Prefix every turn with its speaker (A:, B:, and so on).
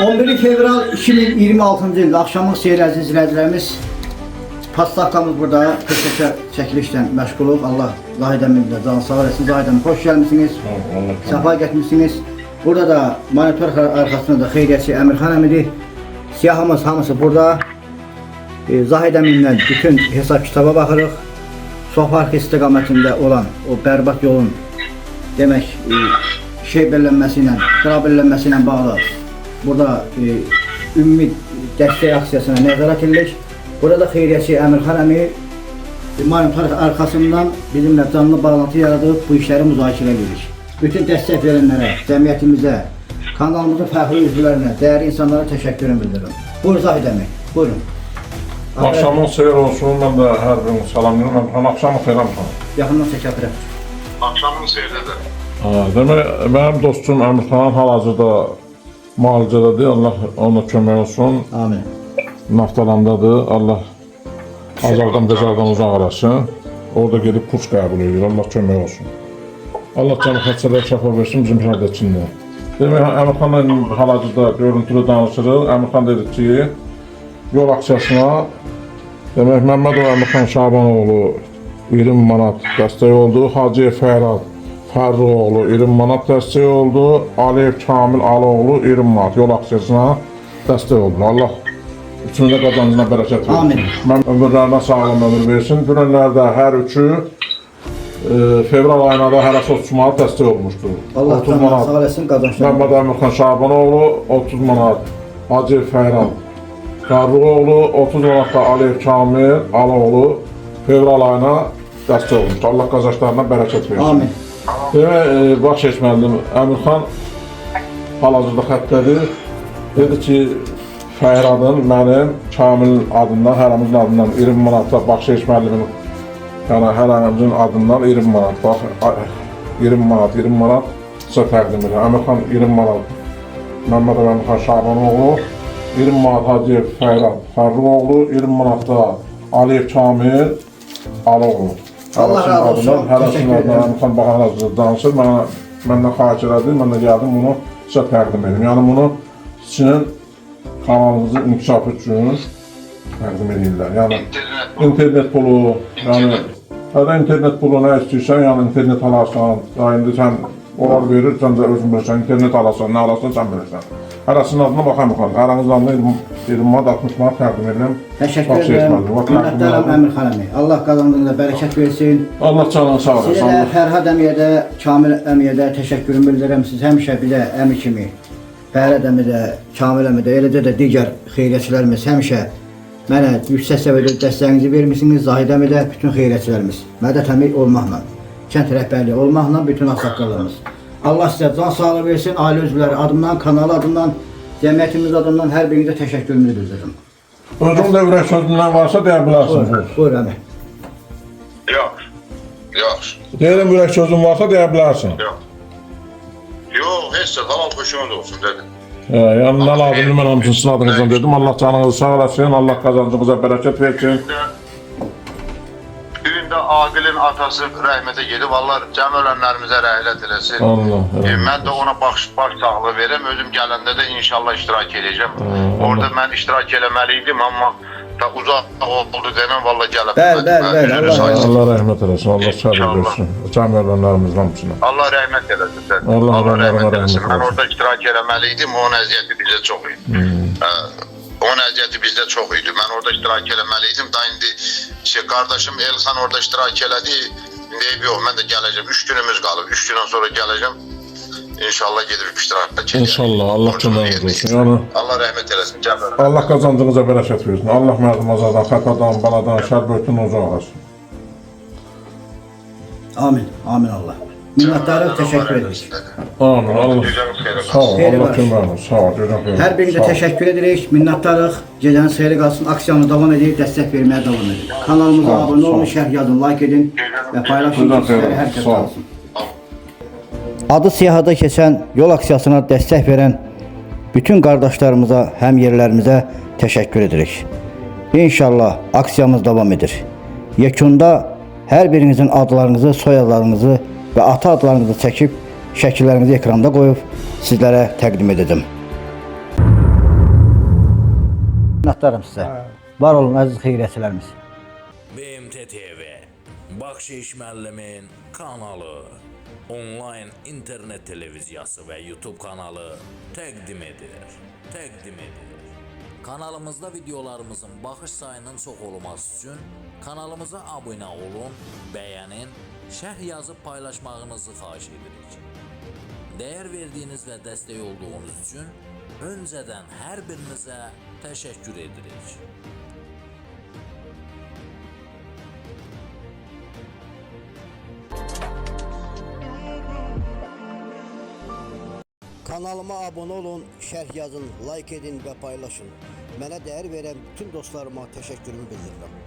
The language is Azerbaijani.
A: 11 fevral 2026-cı il axşamı seyir əziz izləyicilərimiz, Pastakamız burada peşəkar çəkilişlə məşğuluq. Allah Zahid əmimizlə can sağ eləsin. Zahid əmim, xoş gəlmişsiniz. Səfa getmişsiniz. Burada da monitör arxasında da xeyriyyətçi Əmirxan əmidir. Siyahımız hamısı burada. Zahid əmimlə bütün hesab kitaba baxırıq. Sofarx istiqamətində olan o bərbad yolun demək şeybələnməsi ilə, qırabellənməsi ilə bağlı burada ümumi dəstək aksiyasına nəzarət edirik. Burada xeyriyyətçi Əmirxan əmi monitor arxasından bizimlə canlı bağlantı yaradıb bu işləri müzakirə edirik. Bütün dəstək verənlərə, cəmiyyətimizə, kanalımızın fərqli üzvlərinə, dəyərli insanlara təşəkkürümü bildirirəm. Buyurun Zahid əmi, buyurun.
B: Axşamın xeyir olsun, mən də hər birini salamlayıram. Axşamın xeyir olsun.
A: Yaxından çəkətirəm.
C: Axşamın xeyirlidir.
B: Demək, mənim dostum Əmirxan hal-hazırda müalicədədir. Allah ona kömək olsun.
A: Amin.
B: Naftalandadır. Allah azaldan bezardan uzaq arasın. Orada gedib kurs qəbul edir. Allah kömək olsun. Allah canı xəstələr şəfa versin bizim şəhədəçində. Demək, Əmirxanla hal-hazırda görüntülü danışırıq. Əmirxan dedi ki, yol aksiyasına demək, Məmmədov Əmirxan Şabanoğlu 20 manat dəstək oldu. Hacıyev Fərad Fərruoğlu 20 manat dəstək oldu. Aliyev Kamil Aloğlu 20 manat yol aksiyasına dəstək oldu. Allah üçünü də qazancına bərəkət versin.
A: Amin.
B: Mən ömürlərinə sağlam ömür versin. Dünənlərdə hər üçü fevral ayına da hərəsi 30 manat dəstək olmuşdur.
A: Allah canına sağ eləsin, qazancına.
B: Məmməd Əmirxan Şabanoğlu 30 manat, Hacıyev Fərad Fərruoğlu 30 manat da Aliyev Kamil Aloğlu fevral ayına dəstək olmuşdur. Allah qazanclarına bərəkət versin.
A: Amin.
B: Demək, baş seçməlidir. Əmirxan hal-hazırda xəttədir. Dedi ki, Fəradın mənim Kamilin adından, hərəmizin adından 20 manatda baş seçməlidir. Yəni, hərəmizin adından 20 manat. Bax, 20 manat sizə təqdim edir. Əmirxan 20 manat, Məmmədov Əmirxan Şabanoğlu, 20 manat Hacıyev Fərad Fərruoğlu, 20 manat da Aliyev Kamil Aloğlu.
A: Allah razı olsun.
B: Hərəsinin adına Əmirxan baxan danışır. Məndən xahiş elədi, mən də gəldim bunu sizə təqdim edim. Yəni, bunu sizin kanalınızın inkişafı üçün təqdim edirlər. Yəni, internet pulu, yəni, hədə internet pulu nə istəyirsən, yəni internet alarsan, indi sən onlar verir, sən də özün bilirsən, internet alarsan, nə alarsan, sən bilirsən. Hərəsinin adına baxan baxan, hərəmizin adına 20 manat, 60 manat təqdim edirəm.
A: Təşəkkür edirəm, minnətdaram Əmirxan əmi. Allah qazancınıza bərəkət versin.
B: Allah canını sağ olasın.
A: Sizə də Fərhad əmiyə də, Kamil əmiyə də təşəkkürümü bildirirəm. Siz həmişə bizə əmi kimi, Fərhad əmi də, Kamil əmi də, eləcə də digər xeyriyyətçilərimiz həmişə mənə yüksək səviyyədə dəstəyinizi vermişsiniz. Zahid əmi də, bütün xeyriyyətçilərimiz. Mədət əmi olmaqla, kənd rəhbərliyi olmaqla, bütün ağsaqqallarımız. Allah sizə can sağlığı versin, ailə üzvləri adımdan, kanal adımdan, cəmiyyətimiz adımdan hər birinizə təşəkkürümü bildirirəm.
B: Özün də ürək sözündən varsa deyə bilərsiniz.
A: Buyur əmi.
C: Yox.
B: Deyirəm, ürək sözün varsa deyə bilərsin.
C: Yox, heç də halal xoşunuz olsun dedim.
B: Yəni, nə lazımdır, mən hamısını sizin adınızdan dedim. Allah canınızı sağ olasın, Allah qazancınıza bərəkət versin.
C: Bir gün də Aqilin atası rəhmətə gedib, Allah cəm ölənlərimizə rəhmət eləsin.
B: Allah.
C: Mən də ona baş sağlığı verəm, özüm gələndə də inşallah iştirak edəcəm. Orada mən iştirak eləməliydim, amma da uzaq oldu denən, valla gələm.
A: Bəli,
B: Allah rəhmət eləsin, Allah səbir versin. Cəm ölənlərimizin hamısına.
C: Allah rəhmət eləsin.
B: Allah rəhmət eləsin.
C: Mən orada iştirak eləməliydim, onun əziyyəti bizdə çox idi. Onun əziyyəti bizdə çox idi. Mən orada iştirak eləməliydim. Da indi qardaşım Elxan orada iştirak elədi. İndi yox, mən də gələcəm. 3 günümüz qalıb. 3 gündən sonra gələcəm. İnşallah gedib iştirak edəcəm.
B: İnşallah, Allah köməyiniz olsun. Yəni,
C: Allah rəhmət eləsin.
B: Allah qazancınıza bərəkət versin. Allah mərdum azadan, xətadan, baladan, şər böhtün uzaq olasın.
A: Amin, amin Allah. Minnətdarım, təşəkkür edirik.
B: Amin, Allah sağ ol, Allah köməyiniz olsun. Sağ ol,
A: hər birinizə təşəkkür edirik, minnətdarıq. Gecəniz xeyirli qalsın, aksiyonu davam edib, dəstək verməyə davam edin. Kanalımıza abunə olun, şərh yazın, like edin və paylaşın ki, sizləri hər kəs qalsın. Adı siyahıda keçən yol aksiyasına dəstək verən bütün qardaşlarımıza, həmyerlərimizə təşəkkür edirik. İnşallah aksiyamız davam edir. Yekunda hər birinizin adlarınızı, soyadlarınızı və ata adlarınızı çəkib, şəkillərinizi ekranda qoyub sizlərə təqdim edəcəm. Minnətdaram sizə. Var olun əziz xeyriyyətçilərimiz.
D: BMT TV, Bakşiş müəllimin kanalı, onlayn internet televiziyası və YouTube kanalı təqdim edir. Kanalımızda videolarımızın baxış sayının çox olması üçün kanalımıza abunə olun, bəyənin, şərh yazıb paylaşmağınızı xahiş edirik. Dəyər verdiyiniz və dəstək olduğunuz üçün öncədən hər birinizə təşəkkür edirik.
E: Kanalıma abunə olun, şərh yazın, like edin və paylaşın. Mənə dəyər verən bütün dostlarıma təşəkkürümü bildirirəm.